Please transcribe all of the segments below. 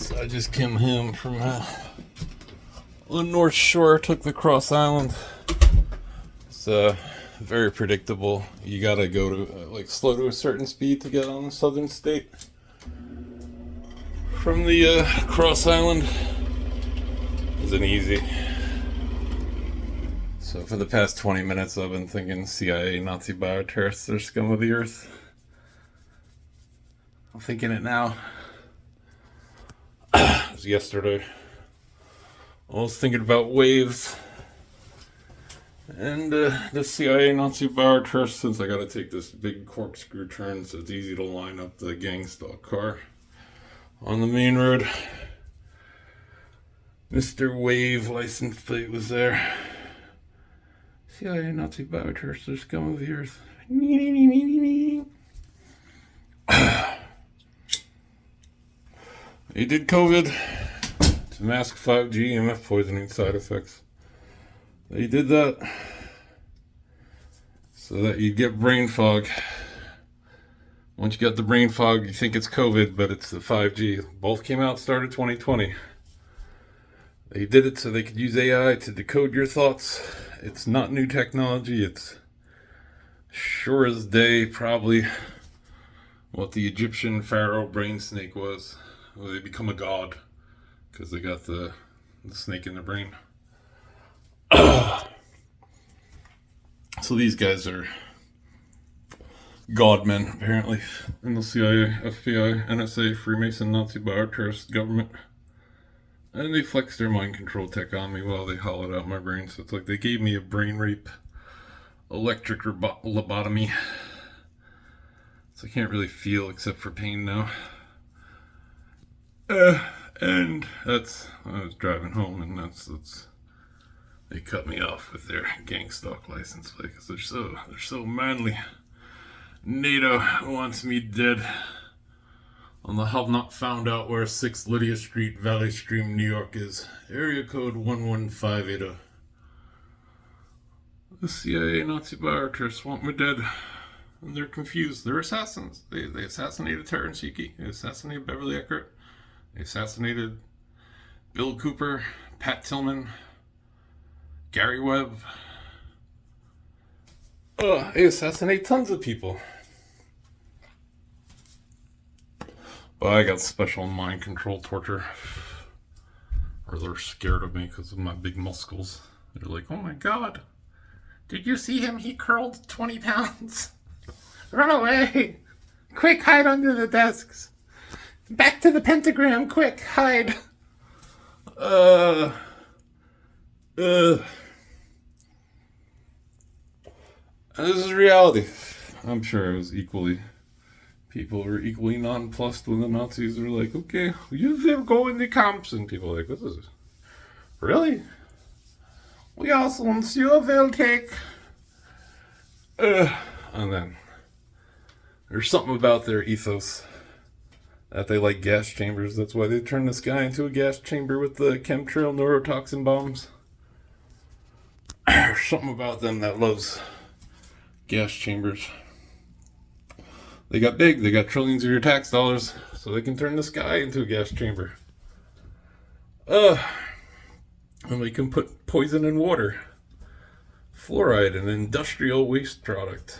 So I just came home from the North Shore, took the Cross Island. It's very predictable. You gotta go to slow to a certain speed to get on the southern state. From the Cross Island isn't easy. So for the past 20 minutes I've been thinking CIA, Nazi bioterrorists are scum of the earth. I'm thinking it now. It was yesterday. I was thinking about waves. And the CIA Nazi bioterrorists, since I gotta take this big corkscrew turn so it's easy to line up the gang stalk car on the main road. Mr. Wave license plate was there. CIA Nazi bioterrorists are scum of the earth. He did COVID to mask 5G EMF poisoning side effects. They did that so that you'd get brain fog. Once you get the brain fog, you think it's COVID, but it's the 5G. Both came out, started 2020. They did it so they could use AI to decode your thoughts. It's not new technology. It's sure as day probably what the Egyptian pharaoh brain snake was. Well, they become a god because they got the snake in their brain. So these guys are godmen, apparently, in the CIA, FBI, NSA, Freemason, Nazi bioterrorist government. And they flexed their mind control tech on me while they hollowed out my brain. So it's like they gave me a brain rape, electric lobotomy. So I can't really feel except for pain now. And I was driving home, and that's they cut me off with their gang stalk license plate because they're so manly. NATO wants me dead. On the have not found out where 6 Lydia Street, Valley Stream, New York is. Area code 11580. The CIA Nazi bioterrorists want me dead. And they're confused. They're assassins. They assassinated Terrence Hickey. They assassinated Beverly Eckert. They assassinated Bill Cooper, Pat Tillman, Gary Webb. They assassinate tons of people. But I got special mind control torture. Or they're scared of me because of my big muscles. They're like, oh my god. Did you see him? He curled 20 pounds. Run away. Quick, hide under the desks. Back to the pentagram, quick, hide. This is reality. I'm sure people were equally nonplussed when the Nazis were like, okay, you go in the camps, and people were like, this is really? We also will take. And then there's something about their ethos that they like gas chambers. That's why they turned this guy into a gas chamber with the chemtrail neurotoxin bombs. There's something about them that loves gas chambers. They got big, they got trillions of your tax dollars, so they can turn this guy into a gas chamber. And they can put poison in water. Fluoride, an industrial waste product.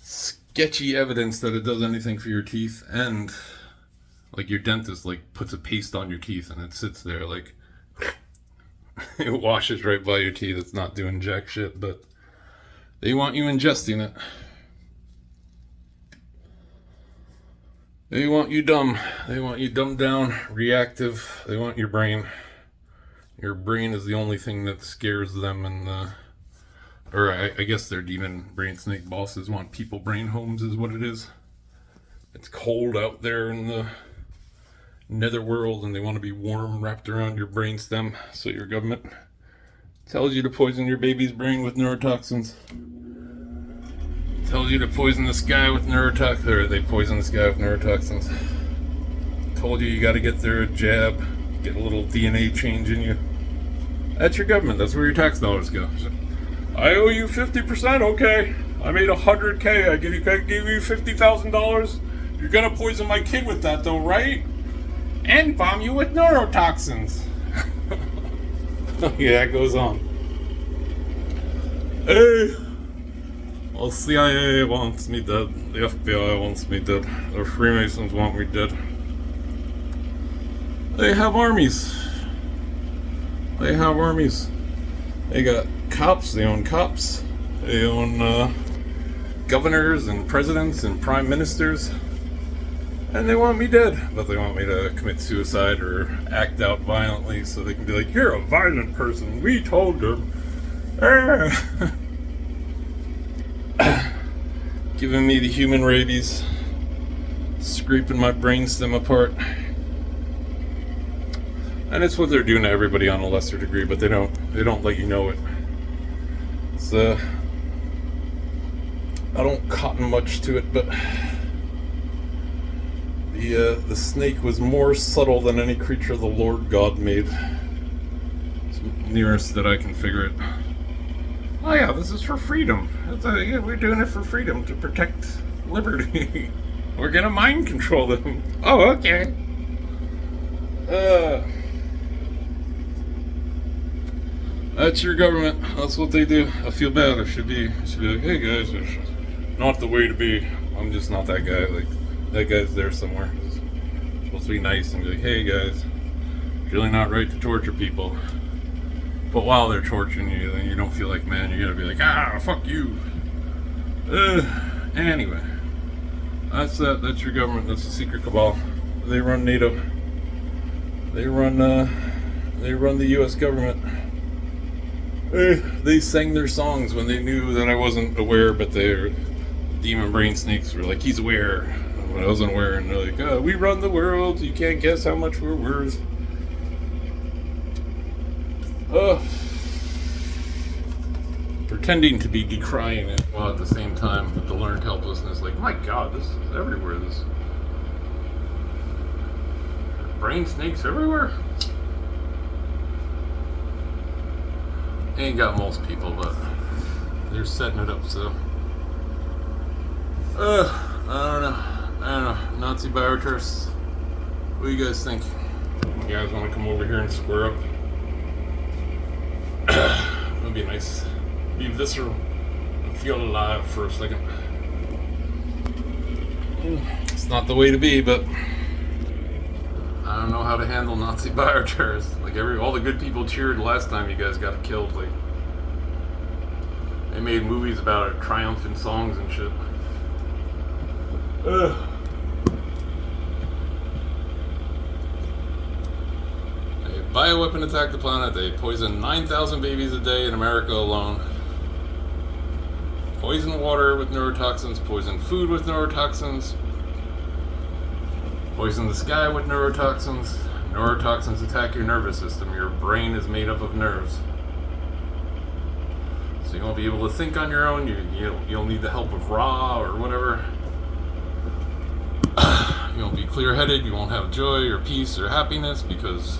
Sketchy evidence that it does anything for your teeth, and like your dentist puts a paste on your teeth and it sits there it washes right by your teeth. It's not doing jack shit, but they want you ingesting it. They want you dumb. They want you dumbed down, reactive. They want your brain. Your brain is the only thing that scares them, and I guess their demon brain snake bosses want people brain homes is what it is. It's cold out there in the netherworld, and they want to be warm wrapped around your brain stem, so your government tells you to poison your baby's brain with neurotoxins. Tells you to poison this guy with neurotoxins, or they poison this guy with neurotoxins. Told you gotta get their jab, get a little DNA change in you. That's your government, that's where your tax dollars go. So, I owe you 50%, okay. I made $100K, I give you $50,000. You're gonna poison my kid with that though, right? and bomb you with neurotoxins. Yeah, it goes on. Hey, well, CIA wants me dead. The FBI wants me dead. The Freemasons want me dead. They have armies. They have armies. They got cops. They own cops. They own governors and presidents and prime ministers. And they want me dead, but they want me to commit suicide or act out violently so they can be like, you're a violent person, we told them. Giving me the human rabies, scraping my brainstem apart. And it's what they're doing to everybody on a lesser degree, but they don't let you know it. It's I don't cotton much to it, but the snake was more subtle than any creature the Lord God made. It's the nearest that I can figure it. Oh yeah, this is for freedom. Yeah, we're doing it for freedom, to protect liberty. We're gonna mind control them. Oh, okay. That's your government. That's what they do. I feel bad. I should be like, hey guys, it's not the way to be. I'm just not that guy. Like, that guy's there somewhere. He's supposed to be nice and be like, hey guys, it's really not right to torture people. But while they're torturing you, then you don't feel like man. You gotta be like, fuck you. Anyway, that's that. That's your government. That's the secret cabal. They run NATO. They run the U.S. government. They sang their songs when they knew that I wasn't aware, but their demon brain snakes were like, he's aware. When I wasn't aware, and they're like, we run the world, you can't guess how much we're worth. Pretending to be decrying it while at the same time with the learned helplessness, like, my god, this is everywhere, this brain snakes everywhere. Ain't got most people, but they're setting it up, so I don't know. Nazi bioterrorists. What do you guys think? You guys want to come over here and square up? That'd be nice. Be visceral and feel alive for a second. It's not the way to be, but I don't know how to handle Nazi bioterrorists. Like all the good people cheered last time you guys got killed. Like they made movies about it, triumphant songs and shit. A bioweapon attacked the planet. They poison 9,000 babies a day in America alone. Poison water with neurotoxins. Poison food with neurotoxins. Poison the sky with neurotoxins. Neurotoxins attack your nervous system. Your brain is made up of nerves. So you won't be able to think on your own. You'll need the help of Ra or whatever. You won't be clear-headed. You won't have joy or peace or happiness because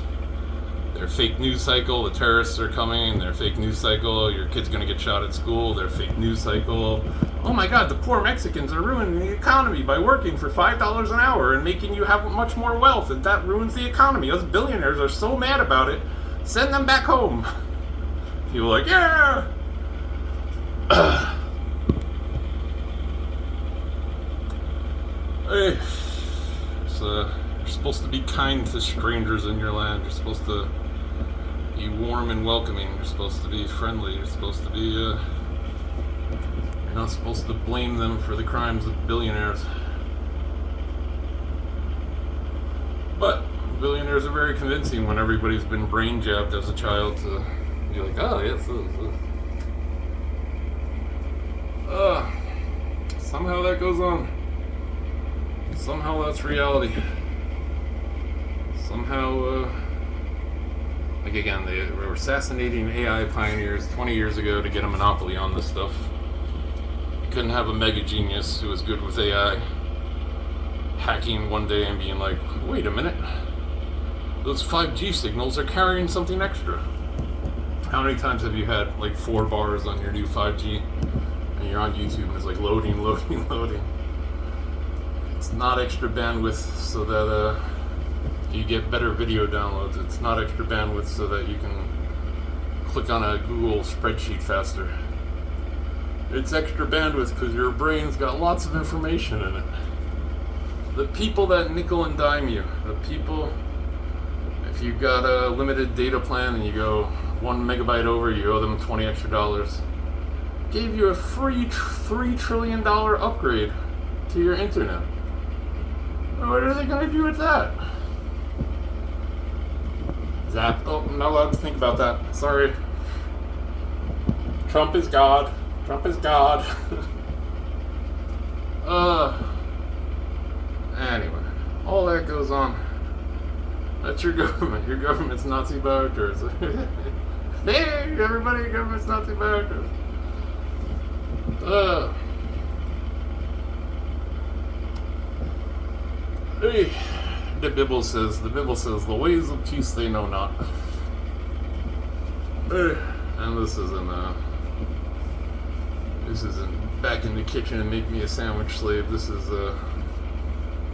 their fake news cycle, the terrorists are coming, their fake news cycle, your kid's gonna get shot at school, their fake news cycle. Oh my god, the poor Mexicans are ruining the economy by working for $5 an hour and making you have much more wealth, and that ruins the economy. Those billionaires are so mad about it. Send them back home. People are like, yeah! Hey, you're supposed to be kind to strangers in your land. You're supposed to be warm and welcoming. You're supposed to be friendly. You're supposed to be, you're not supposed to blame them for the crimes of billionaires. But billionaires are very convincing when everybody's been brain jabbed as a child to be like, oh, yes, somehow that goes on. Somehow that's reality. Somehow, like again, they were assassinating AI pioneers 20 years ago to get a monopoly on this stuff. You couldn't have a mega genius who was good with AI hacking one day and being like, wait a minute, those 5G signals are carrying something extra. How many times have you had like 4 bars on your new 5G and you're on YouTube and it's like loading. It's not extra bandwidth so that you get better video downloads. It's not extra bandwidth so that you can click on a Google spreadsheet faster. It's extra bandwidth because your brain's got lots of information in it. The people that nickel and dime you, the people, if you've got a limited data plan and you go 1 megabyte over, you owe them $20 extra, gave you a free $3 trillion upgrade to your internet. What are they going to do with that? Zap. Oh, I'm not allowed to think about that. Sorry. Trump is God. Trump is God. Anyway, all that goes on. That's your government. Your government's Nazi bioctors. Hey, everybody, your government's Nazi bioctors. Hey, the Bible says, the ways of peace they know not. And this isn't back in the kitchen and make me a sandwich slave. This is, the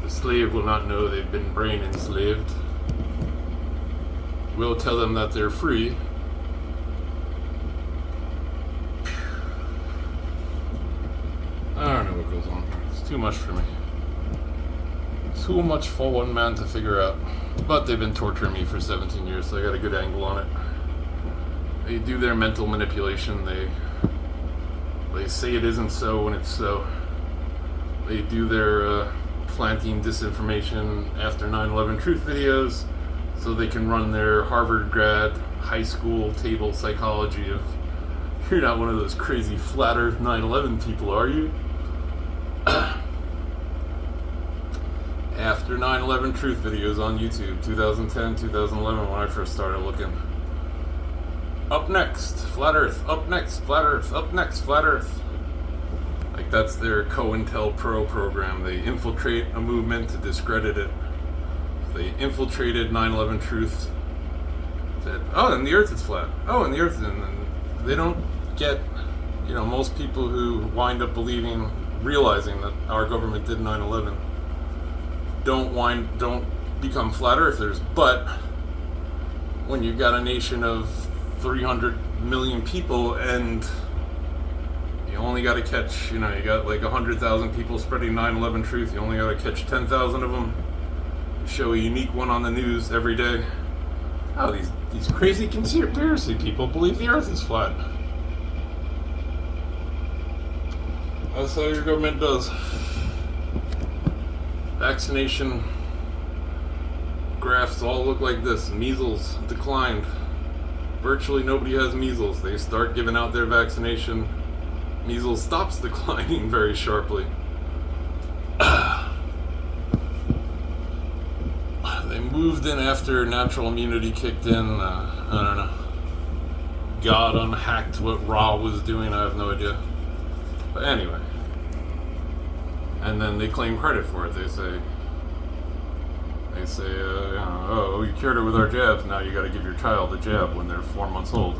slave will not know they've been brain enslaved. We'll tell them that they're free. I don't know what goes on. It's too much for me. Too much for one man to figure out. But they've been torturing me for 17 years, so I got a good angle on it. They do their mental manipulation. They say it isn't so when it's so. They do their planting disinformation after 9/11 truth videos so they can run their Harvard grad high school table psychology of, you're not one of those crazy flat earth 9/11 people, are you? After 9/11 truth videos on YouTube, 2010, 2011, when I first started looking. Up next, flat earth. Up next, flat earth. Up next, flat earth. Like, that's their COINTELPRO program. They infiltrate a movement to discredit it. They infiltrated 9/11 truth. Said, oh, and the earth is flat. Oh, and the earth is... And they don't get, most people who wind up realizing that our government did 9/11 don't become flat earthers. But when you've got a nation of 300 million people and you only got to catch, you got like 100,000 people spreading 9/11 truth, you only got to catch 10,000 of them, you show a unique one on the news every day. Oh, these crazy conspiracy people believe the earth is flat. That's how your government does. Vaccination graphs all look like this. Measles declined. Virtually nobody has measles. They start giving out their vaccination. Measles stops declining very sharply. They moved in after natural immunity kicked in. I don't know. God unhacked what Ra was doing. I have no idea. But anyway. And then they claim credit for it. They say, oh, we cured her with our jabs. Now you got to give your child a jab when they're 4 months old.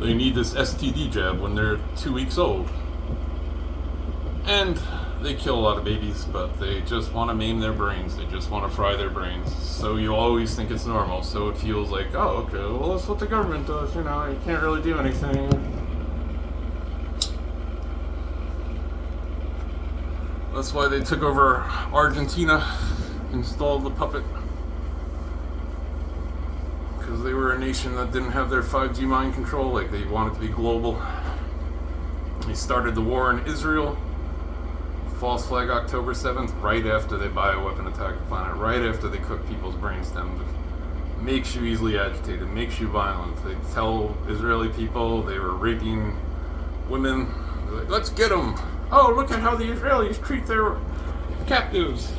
They need this STD jab when they're 2 weeks old. And they kill a lot of babies, but they just want to maim their brains. They just want to fry their brains. So you always think it's normal. So it feels like, oh, okay, well, that's what the government does. You can't really do anything. That's why they took over Argentina, installed the puppet. Because they were a nation that didn't have their 5G mind control, like they wanted to be global. They started the war in Israel, false flag October 7th, right after they bioweapon attacked the planet, right after they cooked people's brainstem. Makes you easily agitated, makes you violent. They tell Israeli people they were raping women. They're like, let's get them. Oh, look at how the Israelis treat their captives.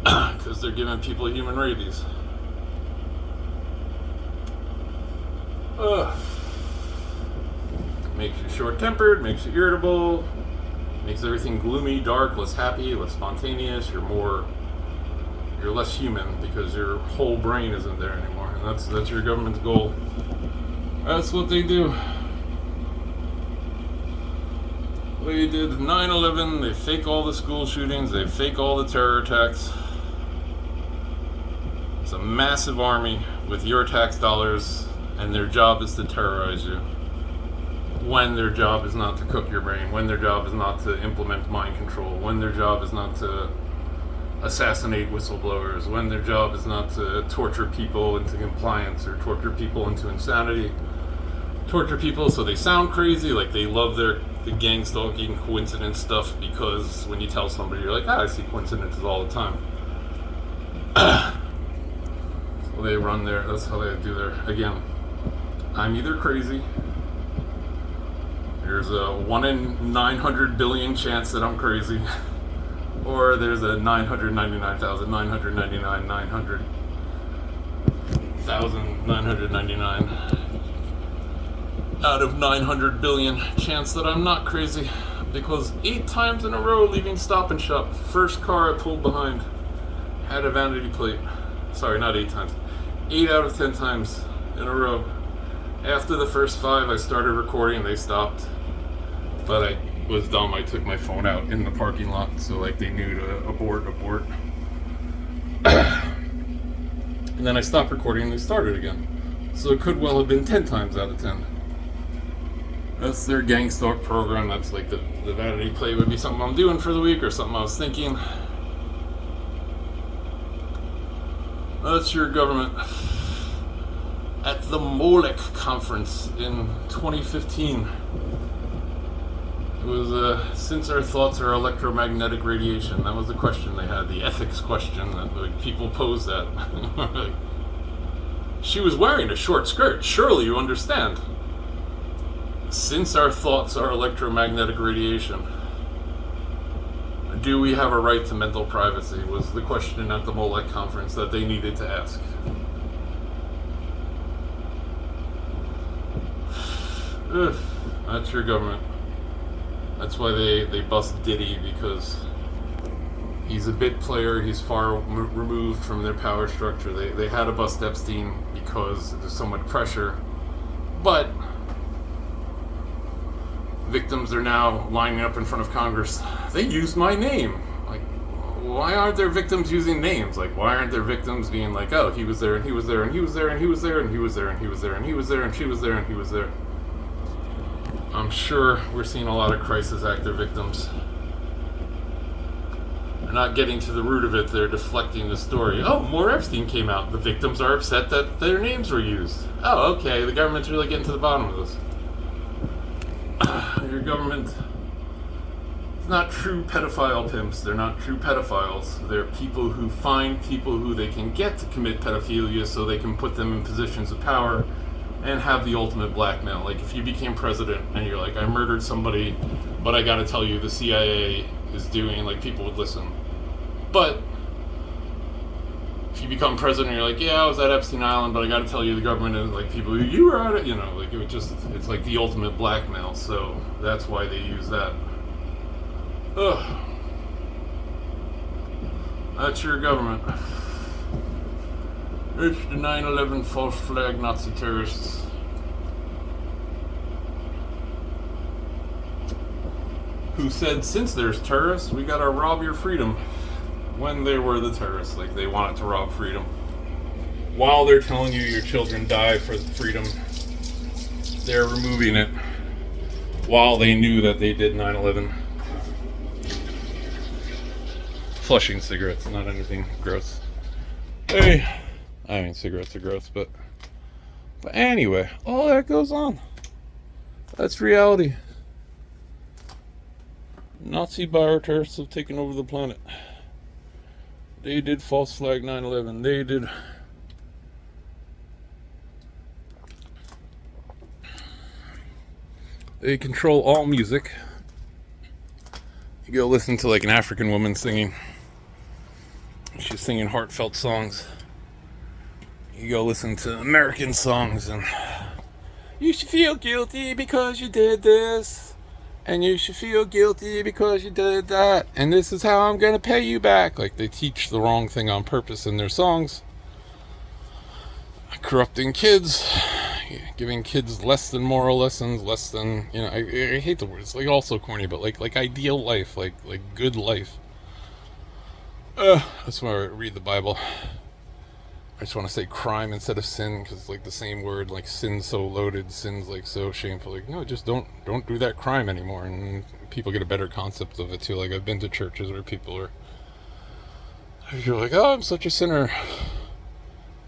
Because they're giving people human rabies. Makes you short-tempered, makes you irritable, makes everything gloomy, dark, less happy, less spontaneous. You're less human because your whole brain isn't there anymore. And that's your government's goal. That's what they do. They did 9/11, they fake all the school shootings, they fake all the terror attacks. It's a massive army with your tax dollars, and their job is to terrorize you. When their job is not to cook your brain, when their job is not to implement mind control, when their job is not to assassinate whistleblowers, when their job is not to torture people into compliance or torture people into insanity. Torture people so they sound crazy, like they love the gang stalking coincidence stuff, because when you tell somebody, you're like, I see coincidences all the time. So they run there, that's how they do their, again, I'm either crazy, there's a 1 in 900 billion chance that I'm crazy, or there's a 999,999 out of 900 billion chance that I'm not crazy, because 8 times in a row leaving Stop and Shop, first car I pulled behind had a vanity plate. Sorry, not 8 times. 8 out of 10 times in a row. After the first 5, I started recording, they stopped. But I was dumb, I took my phone out in the parking lot, so like they knew to abort. And then I stopped recording and they started again. So it could well have been 10 times out of 10. That's their gang stalk program. That's like the vanity plate would be something I'm doing for the week or something I was thinking. That's your government. At the Molech conference in 2015, it was since our thoughts are electromagnetic radiation. That was the question they had, the ethics question that like, people posed that. Like, she was wearing a short skirt. Surely you understand. Since our thoughts are electromagnetic radiation, do we have a right to mental privacy? Was the question at the Molech conference that they needed to ask. Ugh, that's your government. That's why they bust Diddy, because he's a bit player. He's far removed from their power structure. They had to bust Epstein because there's so much pressure. But victims are now lining up in front of Congress. They used my name. Like, why aren't there victims using names? Like, why aren't there victims being like, oh, he was there and he was there and he was there and he was there and he was there and he was there and he was there and she was there and he was there. I'm sure we're seeing a lot of crisis actor victims. They're not getting to the root of it. They're deflecting the story. Oh, more Epstein came out. The victims are upset that their names were used. Oh, okay. The government's really getting to the bottom of this. Your government is not true pedophile pimps. They're not true pedophiles. They're people who find people who they can get to commit pedophilia so they can put them in positions of power and have the ultimate blackmail. Like if you became president and you're like, I murdered somebody, but I gotta tell you the CIA is doing, like, people would listen. But if you become president and you're like, yeah, I was at Epstein Island, but I gotta tell you the government is, like, people who you were at it, you know, like, it would just, it's like the ultimate blackmail, so that's why they use that. Ugh. That's your government. It's the 9/11 false flag Nazi terrorists. Who said, since there's terrorists, we gotta rob your freedom. When they were the terrorists, like they wanted to rob freedom. While they're telling you your children die for freedom, they're removing it. While they knew that they did 9/11. Flushing cigarettes, not anything gross. Hey. I mean, cigarettes are gross, but anyway, all that goes on. That's reality. Nazi bioterrorists have taken over the planet. They did false flag 9/11. They did. They control all music. You go listen to like an African woman singing. She's singing heartfelt songs. You go listen to American songs and you should feel guilty because you did this, and you should feel guilty because you did that, and this is how I'm gonna pay you back. Like they teach the wrong thing on purpose in their songs, corrupting kids, giving kids less than moral lessons, less than, you know, I hate the word, it's like also corny, but like ideal life, like good life. That's why I read the Bible. I just want to say crime instead of sin, because like the same word, like sin's so loaded, sin's like so shameful. Like, no, just don't do that crime anymore, and people get a better concept of it too. Like, I've been to churches where you're like, oh, I'm such a sinner.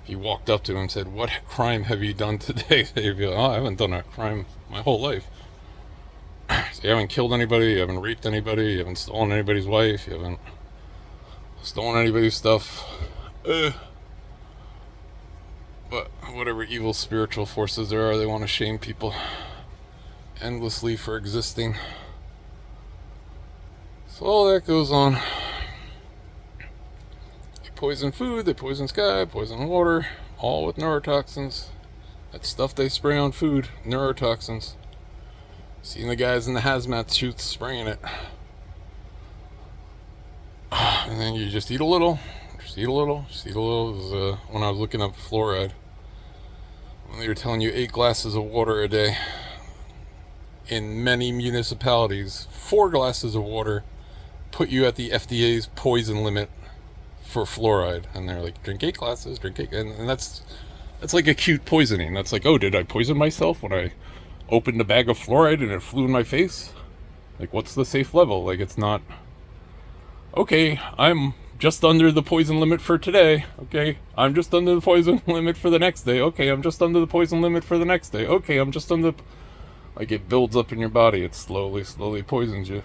If you walked up to them and said, what crime have you done today? They'd be like, oh, I haven't done a crime my whole life. So you haven't killed anybody, you haven't raped anybody, you haven't stolen anybody's wife, you haven't stolen anybody's stuff. But whatever evil spiritual forces there are, they want to shame people endlessly for existing. So all that goes on. They poison food, they poison sky, poison water, all with neurotoxins. That stuff they spray on food, neurotoxins. Seeing the guys in the hazmat suits spraying it. And then you just eat a little. Just eat a little. It was, when I was looking up fluoride, when they were telling you 8 glasses of water a day. In many municipalities, 4 glasses of water put you at the FDA's poison limit for fluoride. And they're like, drink 8 glasses, drink 8. And that's like acute poisoning. That's like, oh, did I poison myself when I opened a bag of fluoride and it flew in my face? Like, what's the safe level? Like, it's not, okay, I'm just under the poison limit for today. Okay, I'm just under the poison limit for the next day. Okay, I'm just under the poison limit for the next day. Okay, I'm just under... Like, it builds up in your body. It slowly poisons you.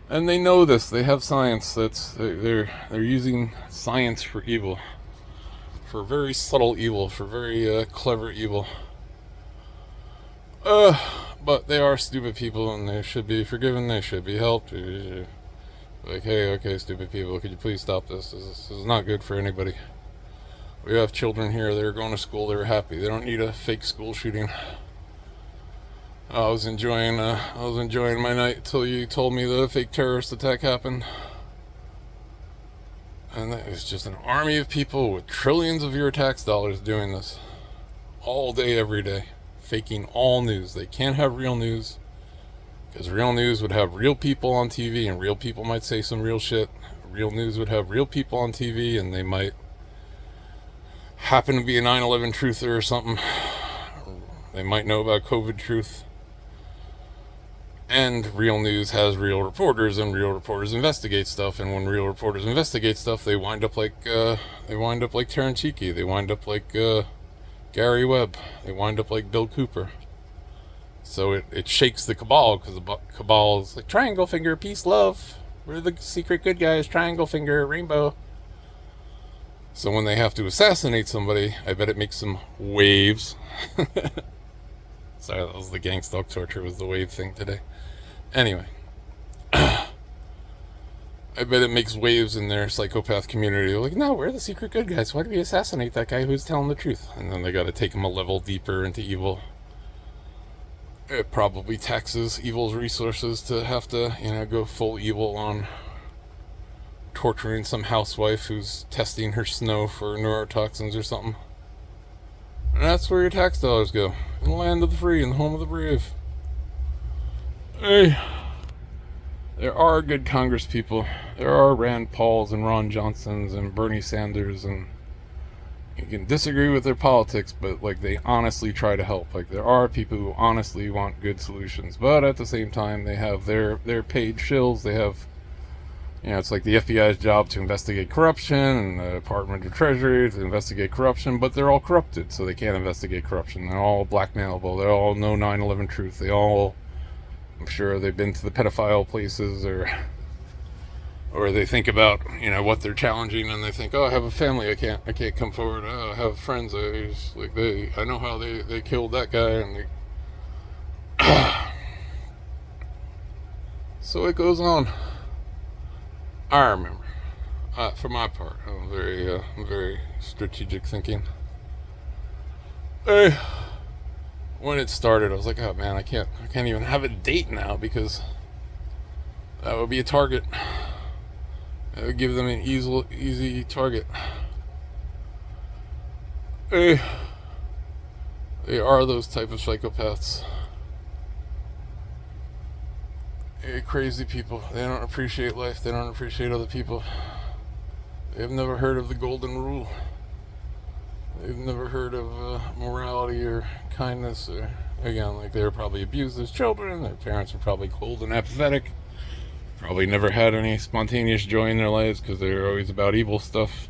And they know this. They have science. They're using science for evil. For very subtle evil. For very clever evil. But they are stupid people, and they should be forgiven. They should be helped. Like, hey, okay, stupid people, could you please stop this? This is not good for anybody. We have children here. They're going to school. They're happy. They don't need a fake school shooting. I was enjoying my night till you told me the fake terrorist attack happened. And that is just an army of people with trillions of your tax dollars doing this all day, every day, faking all news. They can't have real news. Because real news would have real people on TV, and real people might say some real shit. Real news would have real people on TV, and they might happen to be a 9/11 truther or something. They might know about COVID truth. And real news has real reporters, and real reporters investigate stuff. And when real reporters investigate stuff, they wind up like Terrence Hickey. They wind up like Gary Webb. They wind up like Bill Cooper. So it shakes the cabal, because the cabal is like, triangle finger, peace, love. We're the secret good guys, triangle finger, rainbow. So when they have to assassinate somebody, I bet it makes some waves. Sorry, that was the gang stalk torture, was the wave thing today. Anyway. I bet it makes waves in their psychopath community. They're like, no, we're the secret good guys. Why do we assassinate that guy who's telling the truth? And then they got to take him a level deeper into evil. It probably taxes evil's resources to have to, go full evil on torturing some housewife who's testing her snow for neurotoxins or something. And that's where your tax dollars go. In the land of the free, in the home of the brave. Hey, there are good Congress people. There are Rand Pauls and Ron Johnsons and Bernie Sanders, and you can disagree with their politics, but like, they honestly try to help. Like, there are people who honestly want good solutions, but at the same time, they have their paid shills. They have, it's like the FBI's job to investigate corruption, and the Department of Treasury to investigate corruption, but they're all corrupted, so they can't investigate corruption. They're all blackmailable. They all know 9/11 truth. They all, I'm sure they've been to the pedophile places, or they think about, what they're challenging, and they think, oh, I have a family, I can't come forward. Oh, I have friends, I know how they killed that guy, and so it goes on. I remember, for my part, I'm very strategic thinking. When it started, I was like, oh man, I can't even have a date now, because that would be a target. It would give them an easy target. They are those type of psychopaths. Crazy people. They don't appreciate life. They don't appreciate other people. They have never heard of the golden rule. They've never heard of morality or kindness. Or, again, like they were probably abused as children. Their parents were probably cold and apathetic. Probably never had any spontaneous joy in their lives because they were always about evil stuff.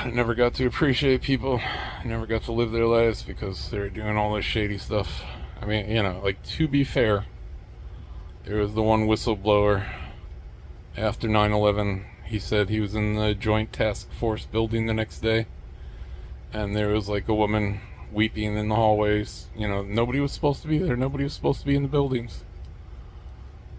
Never got to appreciate people. Never got to live their lives because they were doing all this shady stuff. I mean, like, to be fair, there was the one whistleblower after 9/11. He said he was in the Joint Task Force building the next day, and there was like a woman weeping in the hallways. Nobody was supposed to be there. Nobody was supposed to be in the buildings.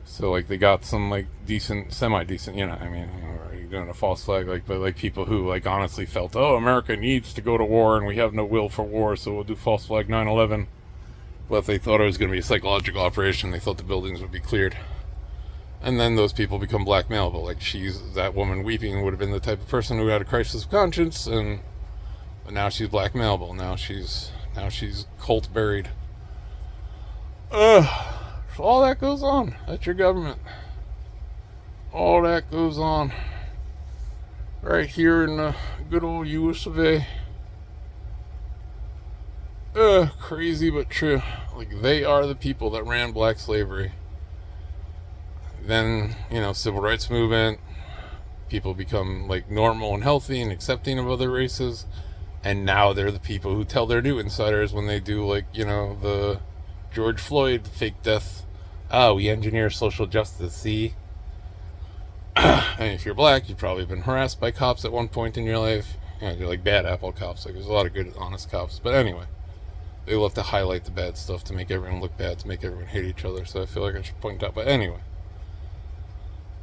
So, like, they got some, like, decent, semi-decent, are you doing a false flag? Like, but, like, people who, like, honestly felt, oh, America needs to go to war and we have no will for war, so we'll do false flag 9/11. But they thought it was going to be a psychological operation. They thought the buildings would be cleared. And then those people become blackmailable. Like, that woman weeping would have been the type of person who had a crisis of conscience, but now she's blackmailable. Now she's cult buried. All that goes on. That's your government. All that goes on right here in the good old US of A. Crazy but true. Like, they are the people that ran black slavery. Then, civil rights movement. People become, like, normal and healthy and accepting of other races. And now they're the people who tell their new insiders when they do, like, the George Floyd fake death. We engineer social justice, see? And if you're black, you've probably been harassed by cops at one point in your life. You're like bad apple cops. Like, there's a lot of good, honest cops. But anyway, they love to highlight the bad stuff to make everyone look bad, to make everyone hate each other. So I feel like I should point out. But anyway.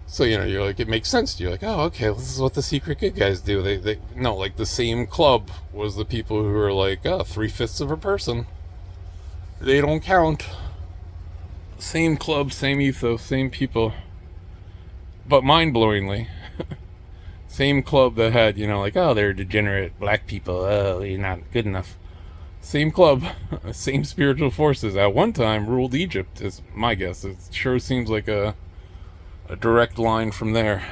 So, you're like, it makes sense to you. Like, oh, okay, this is what the secret good guys do. No, like, the same club was the people who were like, 3/5 of a person. They don't count. Same club, same ethos, same people. But mind-blowingly, same club that had, like, they're degenerate black people. Oh, you're not good enough. Same club, same spiritual forces at one time ruled Egypt, is my guess. It sure seems like a direct line from there,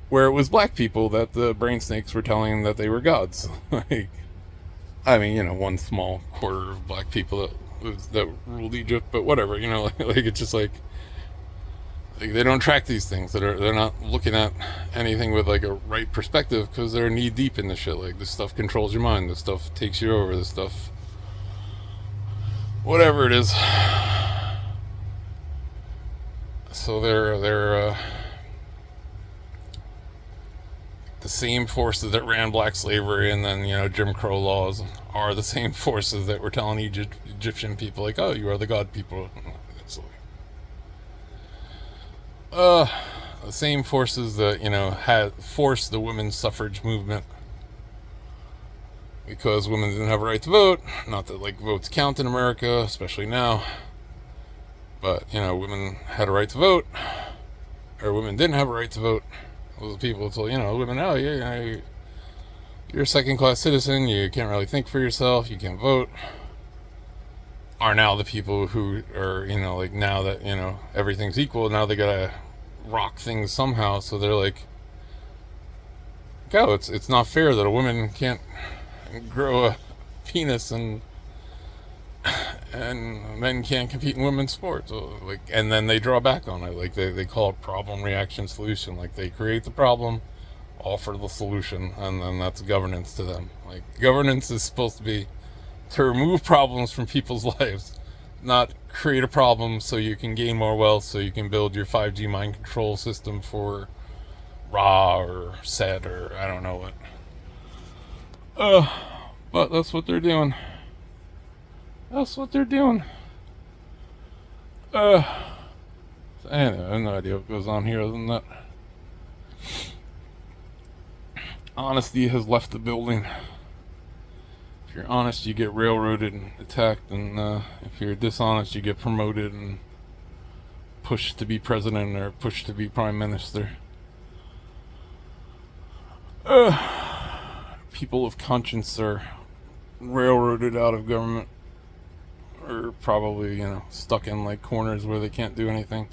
where it was black people that the brain snakes were telling that they were gods. Like, one small quarter of black people that ruled Egypt, but whatever, like it's just like they don't track these things. They're not looking at anything with like a right perspective because they're knee deep in this shit. Like, this stuff controls your mind. This stuff takes you over. This stuff, whatever it is. So they're the same forces that ran black slavery and then, Jim Crow laws are the same forces that were telling Egyptian people, like, oh, you are the god people. The same forces that, had forced the women's suffrage movement because women didn't have a right to vote. Not that, like, votes count in America, especially now. But, women had a right to vote, or women didn't have a right to vote. Those people told, women, oh, you're a second-class citizen, you can't really think for yourself, you can't vote, are now the people who are, like, now that, everything's equal, now they gotta rock things somehow, so they're like, go, it's not fair that a woman can't grow a penis and men can't compete in women's sports. So, like, and then they draw back on it. Like, they call it problem, reaction, solution. Like, they create the problem, offer the solution, and then that's governance to them. Like, governance is supposed to be to remove problems from people's lives, not create a problem so you can gain more wealth, so you can build your 5G mind control system for Ra or Set or I don't know what. But that's what they're doing. That's what they're doing. Anyway, I have no idea what goes on here other than that. Honesty has left the building. If you're honest, you get railroaded and attacked, and if you're dishonest, you get promoted and pushed to be president or pushed to be prime minister. People of conscience are railroaded out of government. Or probably, stuck in like corners where they can't do anything.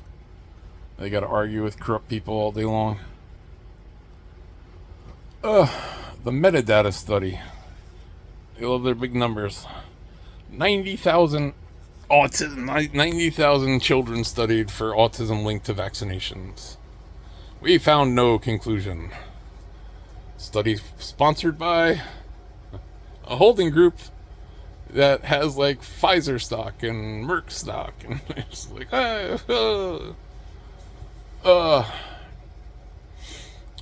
They gotta argue with corrupt people all day long. The metadata study. They love their big numbers. 90,000 autism. 90,000 children studied for autism linked to vaccinations. We found no conclusion. Study sponsored by a holding group that has like Pfizer stock and Merck stock, and it's like,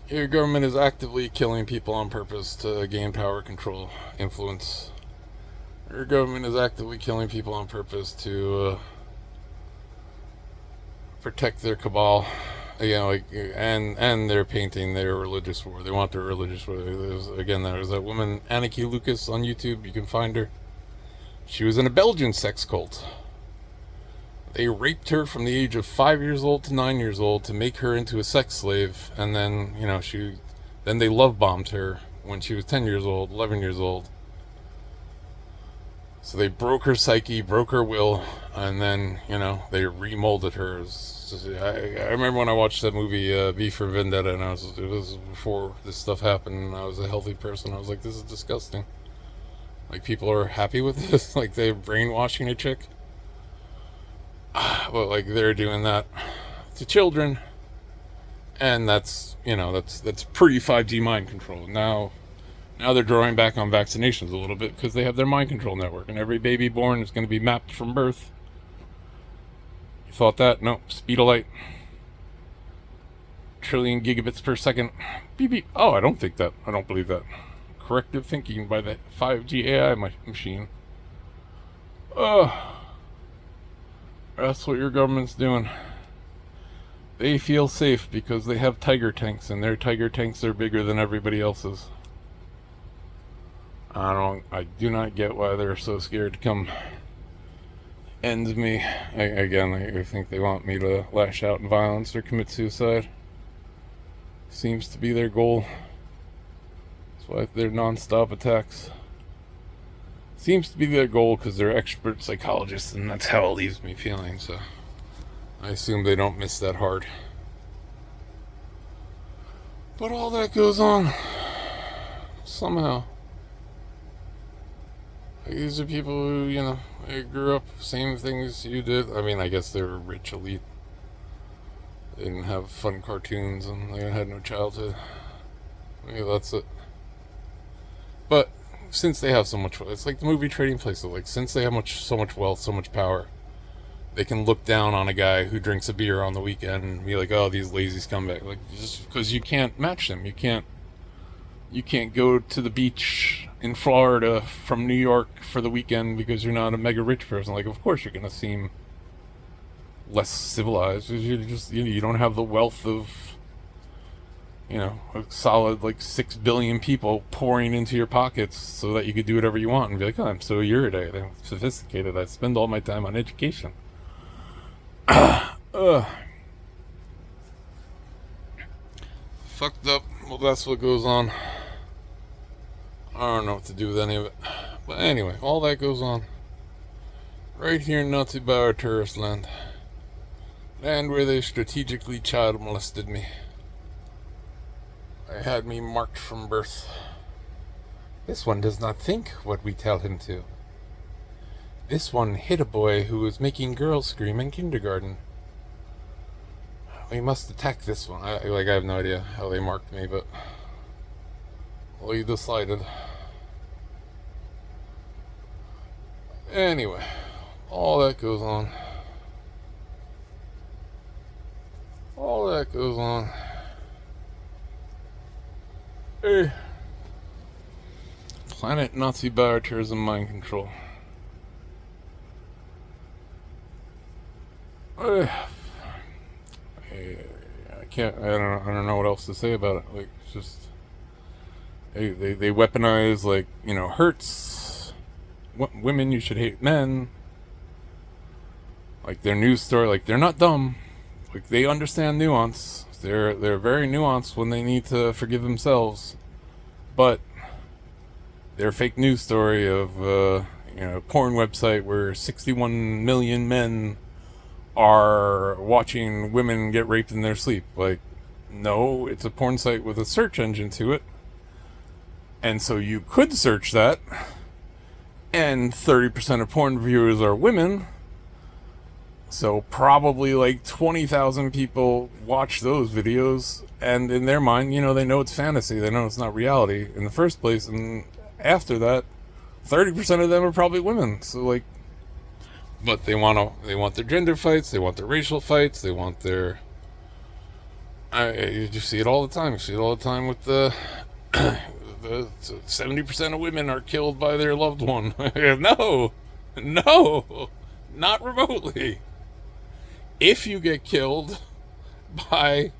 your government is actively killing people on purpose to gain power, control, influence. Your government is actively killing people on purpose to protect their cabal. And they're painting their religious war. They want their religious war. There's that woman, Anneke Lucas, on YouTube. You can find her. She was in a Belgian sex cult. They raped her from the age of 5 years old to 9 years old to make her into a sex slave, and then, then they love bombed her when she was 10 years old, 11 years old. So they broke her psyche, broke her will, and then, they remolded her. I remember when I watched that movie, V for Vendetta, and it was before this stuff happened, and I was a healthy person. I was like, this is disgusting. Like, people are happy with this? Like, they're brainwashing a chick? Well, like, they're doing that to children, and that's pre-5G mind control. Now they're drawing back on vaccinations a little bit because they have their mind control network, and every baby born is going to be mapped from birth. You thought that? No. Speed of light. Trillion gigabits per second. Beep beep. Oh, I don't believe that. Corrective thinking by the 5G AI machine. That's what your government's doing. They feel safe because they have tiger tanks, and their tiger tanks are bigger than everybody else's. I do not get why they're so scared to come end me. I think they want me to lash out in violence or commit suicide. Seems to be their goal. That's why they're non-stop attacks. Seems to be their goal because they're expert psychologists, and that's how it leaves me feeling, so I assume they don't miss that hard. But all that goes on somehow. These are people who, they grew up same things you did. I mean, I guess they were rich elite. They didn't have fun cartoons, and they had no childhood. Maybe that's it. But since they have so much, it's like the movie Trading Places. Like, since they have so much wealth, so much power, they can look down on a guy who drinks a beer on the weekend and be like, "Oh, these lazy scumbags!" Like, just because you can't match them, you can't go to the beach in Florida from New York for the weekend because you're not a mega rich person. Like, of course you're gonna seem less civilized. You don't have the wealth of a solid 6 billion people pouring into your pockets so that you could do whatever you want and be like, "Oh, I'm so erudite, I'm sophisticated, I spend all my time on education." Fucked up. Well, that's what goes on. I don't know what to do with any of it. But anyway, all that goes on right here in Nazi Bauer tourist land. Land where they strategically child molested me. They had me marked from birth. This one does not think what we tell him to. This one hit a boy who was making girls scream in kindergarten. We must attack this one. I have no idea how they marked me, but we decided. Anyway, all that goes on. Hey. Planet Nazi bioterrorism mind control. I don't know what else to say about it. Like, it's just they weaponize, Hertz. Women, you should hate men. Like, their news story, like, they're not dumb. Like, they understand nuance. They're very nuanced when they need to forgive themselves. But their fake news story of porn website where 61 million men are watching women get raped in their sleep. Like, no, it's a porn site with a search engine to it. And so you could search that, and 30% of porn viewers are women. So probably like 20,000 people watch those videos, and in their mind, they know it's fantasy. They know it's not reality in the first place. And after that, 30% of them are probably women. So like, but they want their gender fights, they want their racial fights, they want their. You see it all the time. You see it all the time with the 70% of women are killed by their loved one. No, not remotely. If you get killed, then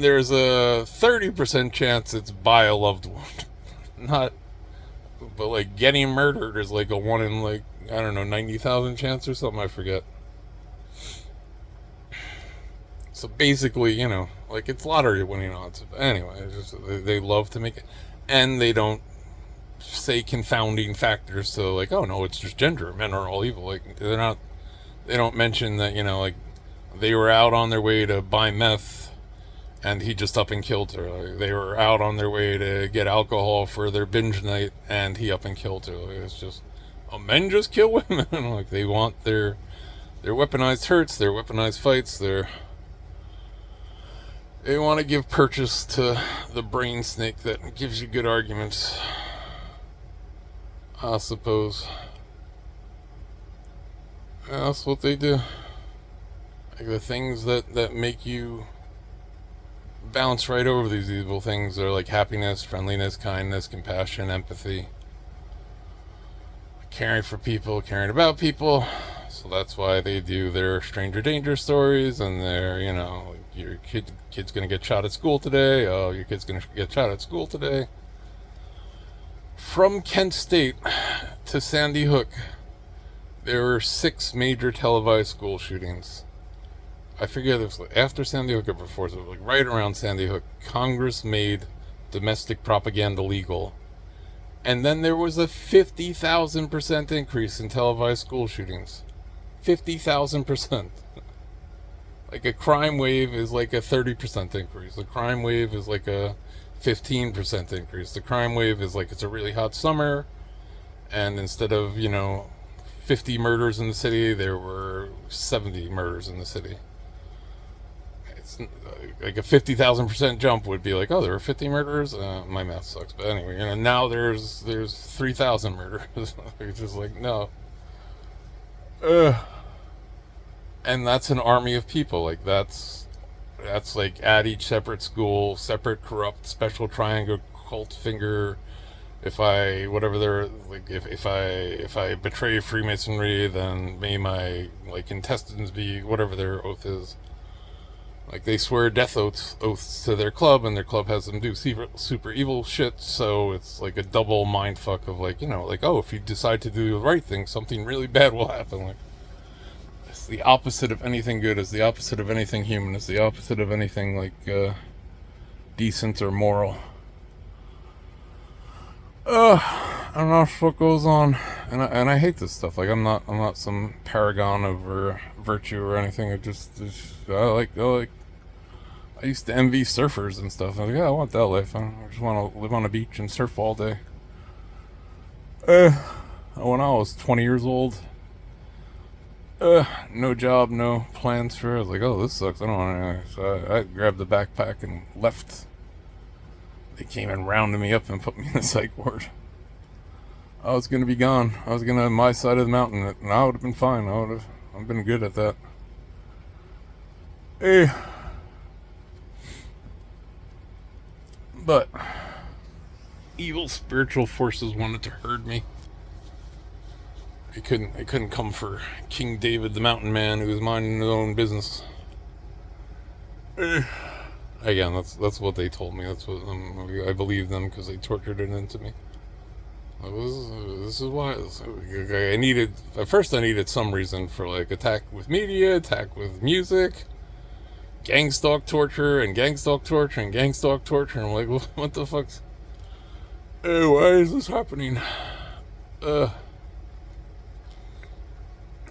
there's a 30% chance it's by a loved one. But like getting murdered is like a 1 in like, I don't know, 90,000 chance or something, I forget. So basically, like it's lottery winning odds. Anyway, it's just, they love to make it, and they don't say confounding factors. So like, oh no, it's just gender. Men are all evil. Like they don't mention that, like they were out on their way to buy meth, and he just up and killed her. Like, they were out on their way to get alcohol for their binge night, and he up and killed her. Like, it's just, men just kill women. Like they want their weaponized hurts, their weaponized fights, they want to give purchase to the brain snake that gives you good arguments, I suppose. And that's what they do. Like the things that make you bounce right over these evil things are like happiness, friendliness, kindness, compassion, empathy, caring for people, caring about people. So that's why they do their stranger danger stories, and their, your kid's gonna get shot at school today. Oh, your kid's gonna get shot at school today. From Kent State to Sandy Hook, there were 6 major televised school shootings. I forget if it was like after Sandy Hook or before, so like right around Sandy Hook, Congress made domestic propaganda legal. And then there was a 50,000% increase in televised school shootings. 50,000%. Like a crime wave is like a 30% increase. A crime wave is like a 15% increase. The crime wave is like it's a really hot summer, and instead of 50 murders in the city, there were 70 murders in the city. It's like a 50,000% jump would be like, oh, there were 50 murders. My math sucks, but anyway, now there's 3,000 murders. It's just like, no. And that's an army of people. Like that's like at each separate school, separate corrupt special triangle cult finger. If I betray Freemasonry, then may my intestines be whatever their oath is. Like they swear death oaths to their club, and their club has them do super evil shit. So it's like a double mind fuck of oh, if you decide to do the right thing, something really bad will happen. Like it's the opposite of anything good. It's the opposite of anything human. It's the opposite of anything decent or moral. I don't know what goes on, and I hate this stuff. Like I'm not some paragon of virtue or anything. I used to envy surfers and stuff. I was like, yeah, I want that life. I just want to live on a beach and surf all day. When I was 20 years old, no job, no plans for it. I was like, oh, this sucks. I don't want to. So I grabbed the backpack and left. They came and rounded me up and put me in the psych ward. I was going to be gone. I was going to my side of the mountain, and I would have been fine. I've been good at that. But evil spiritual forces wanted to herd me. It couldn't come for King David, the mountain man, who was minding his own business. Again, that's what they told me. That's what I believed them, because they tortured it into me. This is why I needed. At first, I needed some reason for attack with media, attack with music, gang stalk torture, and gang stalk torture, and gang stalk torture. And I'm like, what the fuck's? Why is this happening? I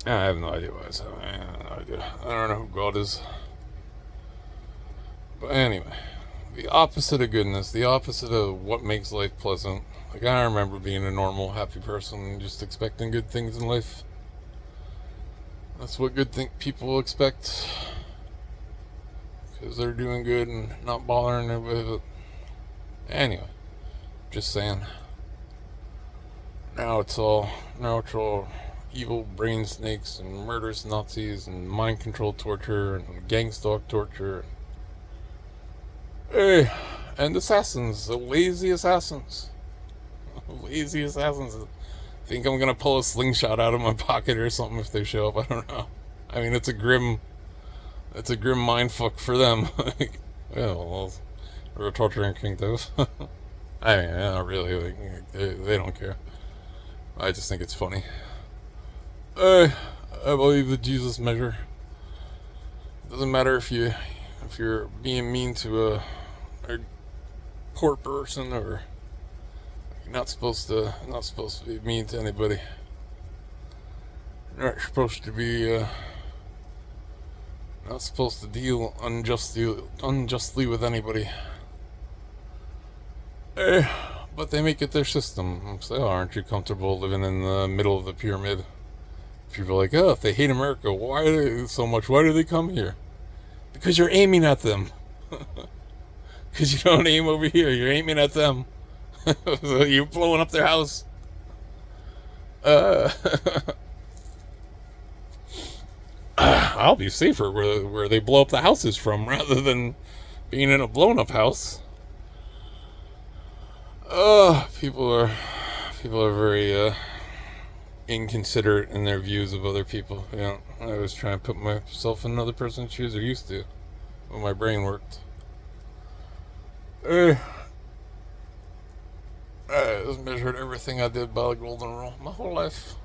have no idea why it's happening. I have no idea. I don't know who God is. But anyway, the opposite of goodness, the opposite of what makes life pleasant. Like, I remember being a normal, happy person, just expecting good things in life. That's what people expect, because they're doing good and not bothering them with it. Anyway, just saying. Now it's all evil brain snakes and murderous Nazis and mind control torture and gang stalk torture. Hey, and assassins, the lazy assassins. Lazy assassins. Think I'm gonna pull a slingshot out of my pocket or something if they show up. I don't know. I mean, it's a grim mindfuck for them. Yeah, well, we're torturing King Dev. I mean, not really. Like, they don't care. I just think it's funny. I believe the Jesus measure. It doesn't matter if you're being mean to a poor person, or you're not supposed to be mean to anybody. You're not supposed to be not supposed to deal unjustly with anybody. But they make it their system. So, aren't you comfortable living in the middle of the pyramid? People are like, oh, if they hate America, why do they come here? Because you're aiming at them. Because you don't aim over here, you're aiming at them. So you're blowing up their house. I'll be safer where they blow up the houses from, rather than being in a blown up house. People are very inconsiderate in their views of other people. You know, I was trying to put myself in another person's shoes, or used to, when my brain worked. I just measured everything I did by the golden rule. My whole life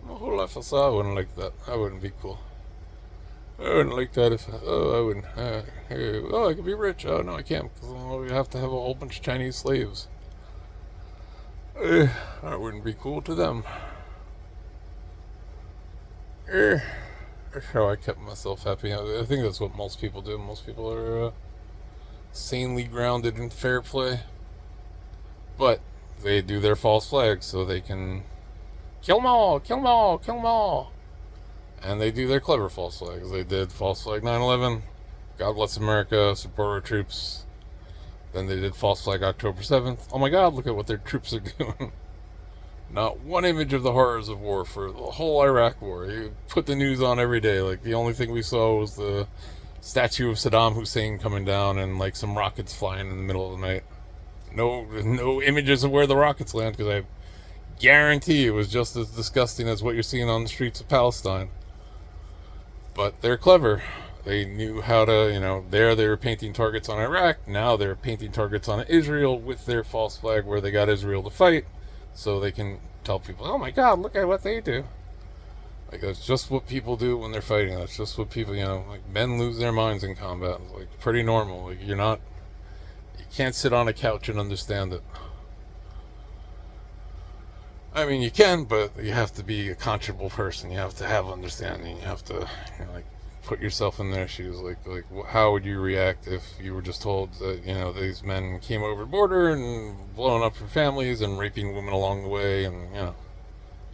I saw I wouldn't like that. I wouldn't be cool. I wouldn't like that if I wouldn't. I could be rich. Oh, no, I can't, because we have to have a whole bunch of Chinese slaves. That wouldn't be cool to them. That's how I kept myself happy. I think that's what most people do. Most people are sanely grounded in fair play. But they do their false flags so they can kill them all, kill them all, kill them all. And they do their clever false flags. They did false flag 9/11, God bless America, support our troops. Then they did false flag October 7th. Oh my God, look at what their troops are doing. Not one image of the horrors of war for the whole Iraq war. You put the news on every day. Like, the only thing we saw was the statue of Saddam Hussein coming down and like some rockets flying in the middle of the night. No images of where the rockets land, because I guarantee it was just as disgusting as what you're seeing on the streets of Palestine. But they're clever. They knew how to, they were painting targets on Iraq. Now they're painting targets on Israel with their false flag, where they got Israel to fight, so they can tell people, oh my God, look at what they do. Like, that's just what people do when they're fighting. That's just what people, like, men lose their minds in combat. It's like pretty normal. Like, you can't sit on a couch and understand it. I mean, you can, but you have to be a conscionable person. You have to have understanding. You have to, put yourself in their shoes. Like, how would you react if you were just told that, these men came over the border and blowing up your families and raping women along the way,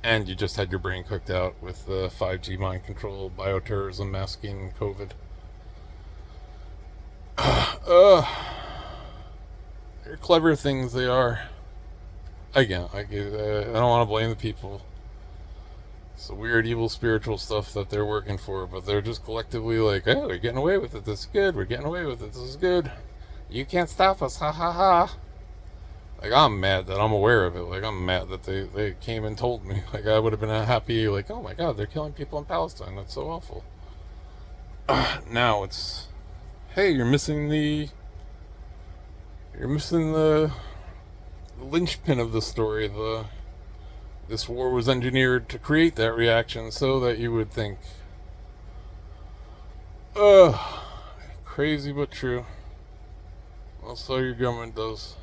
and you just had your brain cooked out with 5G mind control, bioterrorism, masking, COVID. They're clever things, they are. Again, I don't want to blame the people. It's the weird, evil, spiritual stuff that they're working for, but they're just collectively like, oh, we're getting away with it, this is good, we're getting away with it, this is good. You can't stop us, ha ha ha. Like, I'm mad that I'm aware of it. Like, I'm mad that they came and told me. Like, I would have been happy, like, oh my God, they're killing people in Palestine, that's so awful. Now it's, hey, you're missing the linchpin of the story. This war was engineered to create that reaction so that you would think, crazy but true. Well, so your government does.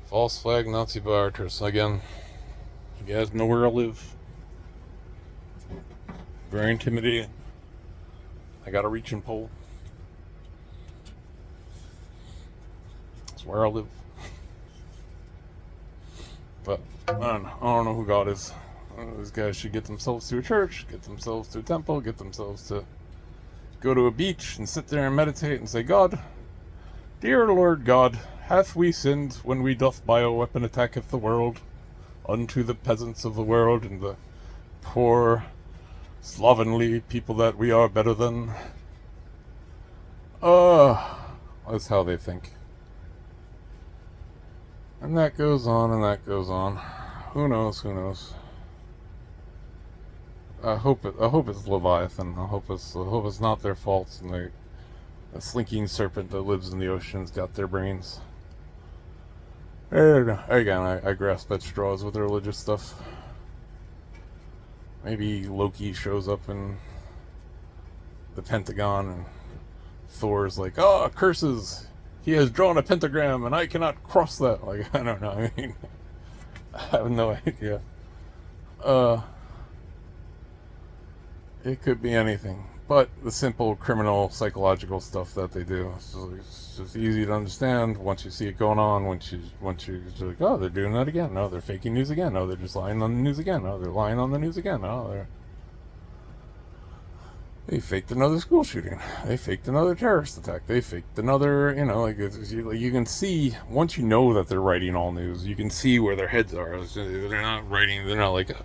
False flag Nazi bioterrorists. Again, you guys know where I live. Very intimidating. I got a reaching pole. where I live. But I don't know who God is. These guys should get themselves to a church, get themselves to a temple, get themselves to go to a beach and sit there and meditate and say, God, dear Lord God, hath we sinned when we doth bioweapon attacketh the world, unto the peasants of the world and the poor slovenly people that we are better than? That's how they think. And that goes on and that goes on. Who knows? I hope it's Leviathan. I hope it's not their faults and the slinking serpent that lives in the ocean's got their brains. And again, I grasp at straws with religious stuff. Maybe Loki shows up in the Pentagon and Thor's like, oh, curses! He has drawn a pentagram and I cannot cross that. Like, I don't know. I mean, I have no idea. It could be anything. But the simple criminal psychological stuff that they do, it's just easy to understand once you see it going on. Once you're like, oh, they're doing that again. No, they're faking news again. No, they're just lying on the news again. No, they're lying on the news again. No, they faked another school shooting. They faked another terrorist attack. They faked another, you can see, once you know that they're writing all news, you can see where their heads are. They're not like,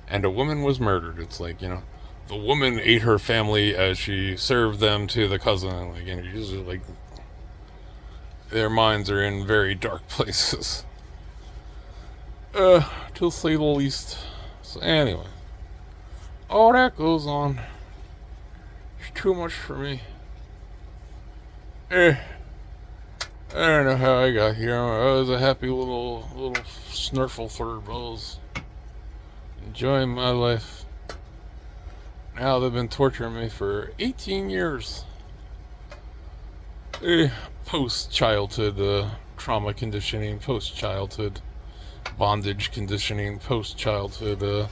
and a woman was murdered. It's like, the woman ate her family as she served them to the cousin. Like, usually, like, their minds are in very dark places. To say the least. So anyway, all that goes on. It's too much for me. I don't know how I got here. I was a happy little snurfle third. I was enjoying my life. Now they've been torturing me for 18 years. Post-childhood trauma conditioning, post-childhood bondage conditioning, post-childhood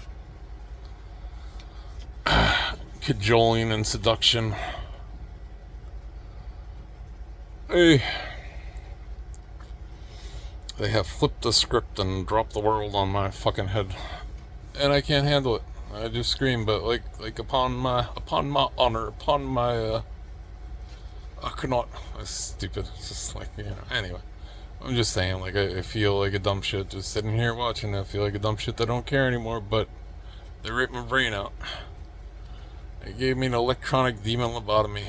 cajoling and seduction. They have flipped the script and dropped the world on my fucking head, and I can't handle it. I just scream, but like upon my honor, upon my I could not. That's stupid. It's just like, anyway, I'm just saying, like, I feel like a dumb shit just sitting here watching. I feel like a dumb shit that I don't care anymore, but they ripped my brain out. They gave me an electronic demon lobotomy.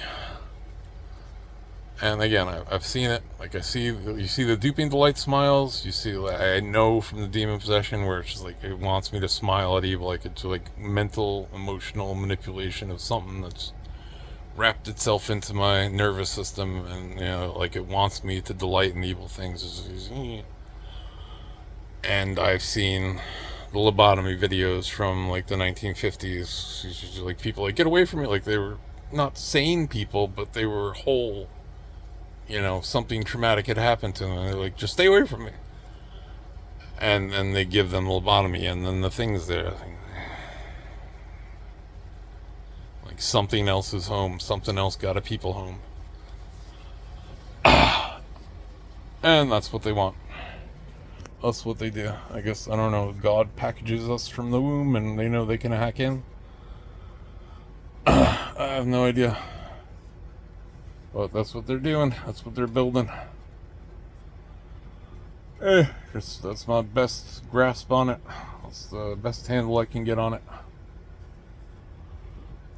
And again, I've seen it. Like, you see the duping delight smiles. You see, like, I know from the demon possession where it's just like it wants me to smile at evil. Like, it's like mental, emotional manipulation of something that's wrapped itself into my nervous system, and like it wants me to delight in evil things. And I've seen the lobotomy videos from like the 1950s. Like, people like, get away from me. Like, they were not sane people, but they were whole. Something traumatic had happened to them, and they're like, just stay away from me. And then they give them lobotomy, and then the thing's there. Like, something else is home, something else got a people home. And that's what they want. That's what they do. I guess, I don't know, God packages us from the womb, and they know they can hack in. I have no idea. But that's what they're doing. That's what they're building. That's my best grasp on it. That's the best handle I can get on it.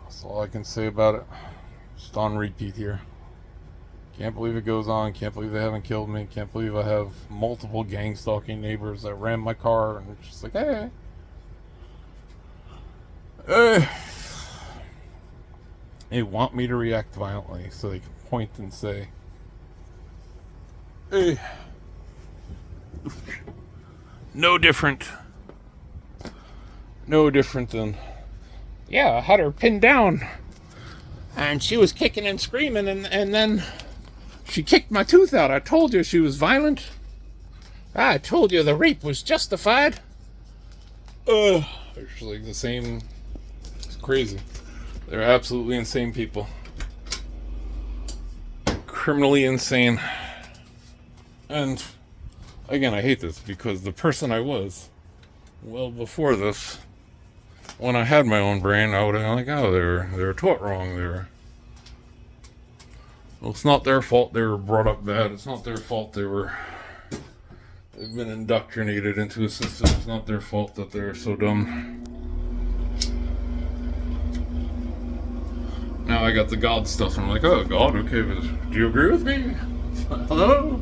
That's all I can say about it. Just on repeat here. Can't believe it goes on. Can't believe they haven't killed me. Can't believe I have multiple gang stalking neighbors that ran my car and it's just like, hey. They want me to react violently so they can point and say, hey. No different than, yeah, I had her pinned down and she was kicking and screaming, and then she kicked my tooth out. I told you she was violent. I told you the rape was justified. It's like the same. It's crazy. They're absolutely insane people. Criminally insane. And again, I hate this because the person I was, well, before this, when I had my own brain, I would have been like, oh, they were taught wrong. Well, it's not their fault they were brought up bad. It's not their fault they've been indoctrinated into a system. It's not their fault that they're so dumb. Now I got the God stuff, and I'm like, oh, God, okay, but do you agree with me? Hello?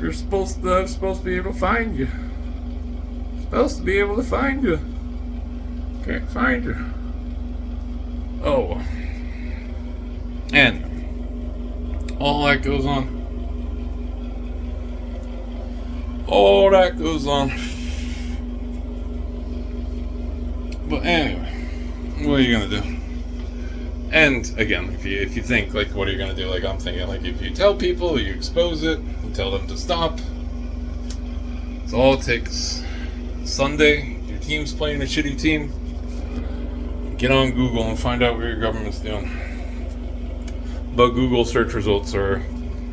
You're supposed to be able to find you. Supposed to be able to find you. Can't find you. Oh. And all that goes on. All that goes on. But anyway, what are you gonna do? And again, if you think like, what are you gonna do? Like I'm thinking, like if you tell people, you expose it, you tell them to stop. It's all it takes. Sunday, your team's playing a shitty team. Get on Google and find out what your government's doing. But Google search results are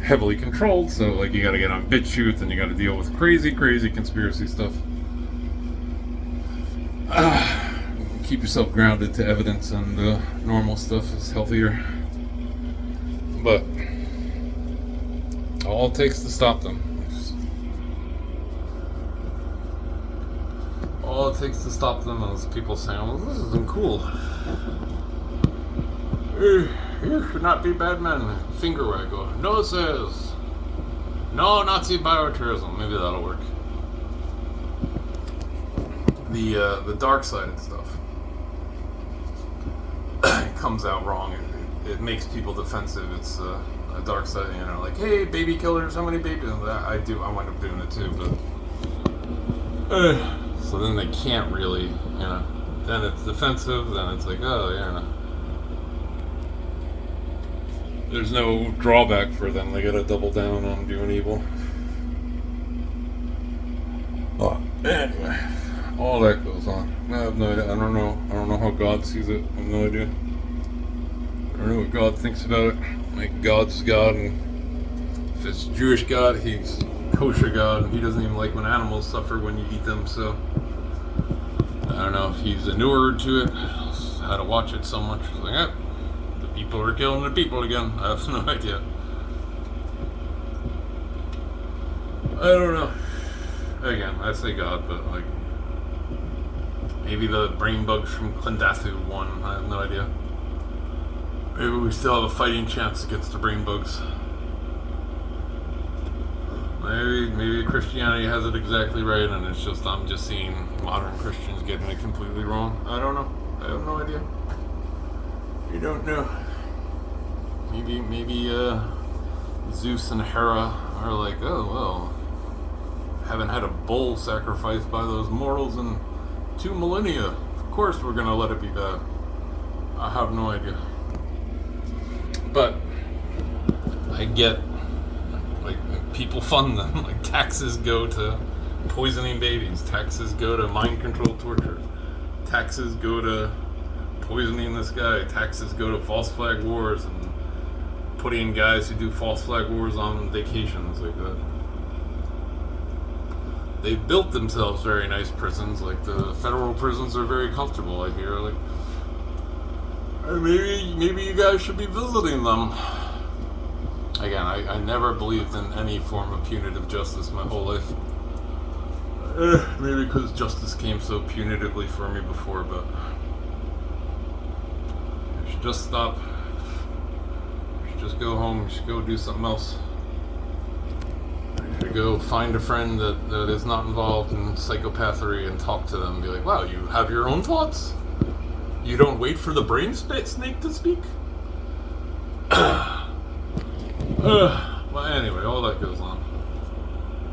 heavily controlled, so like you gotta get on BitChute and you gotta deal with crazy conspiracy stuff. Keep yourself grounded to evidence, and normal stuff is healthier. But all it takes to stop them. All it takes to stop them is people saying, well, this isn't cool. You should not be bad men. Finger waggle. No, it says. No Nazi bioterrorism. Maybe that'll work. The dark-sided stuff. It comes out wrong. It makes people defensive. It's a dark side, like, hey, baby killers, how many babies? I wind up doing it too, but so then they can't really, then it's defensive, then it's like, oh, there's no drawback for them. They gotta double down on doing evil. But anyway, all that goes on. I have no idea. I don't know how God sees it. I have no idea. I don't know what God thinks about it. Like, God's God, and if it's Jewish God, he's kosher God, and he doesn't even like when animals suffer when you eat them, so I don't know if he's inured to it, how to watch it so much. It's like, the people are killing the people again. I have no idea. I don't know. Again, I say God, but like, maybe the brain bugs from Clendathu won. I have no idea. Maybe we still have a fighting chance against the brain bugs. Maybe Christianity has it exactly right, and it's just I'm just seeing modern Christians getting it completely wrong. I don't know. I have no idea. You don't know. Maybe Zeus and Hera are like, oh well, haven't had a bull sacrificed by those mortals in 2 millennia. Of course we're gonna let it be bad. I have no idea. But I get, like, people fund them. Like, taxes go to poisoning babies. Taxes go to mind control torture. Taxes go to poisoning this guy. Taxes go to false flag wars and putting guys who do false flag wars on vacations like that. They've built themselves very nice prisons. Like, the federal prisons are very comfortable, I hear. Like, maybe you guys should be visiting them. Again, I never believed in any form of punitive justice my whole life. Maybe because justice came so punitively for me before, but you should just stop. You should just go home. You should go do something else. You should go find a friend that is not involved in psychopathy and talk to them and be like, wow, you have your own thoughts? You don't wait for the brain snake to speak? Well, anyway, all that goes on.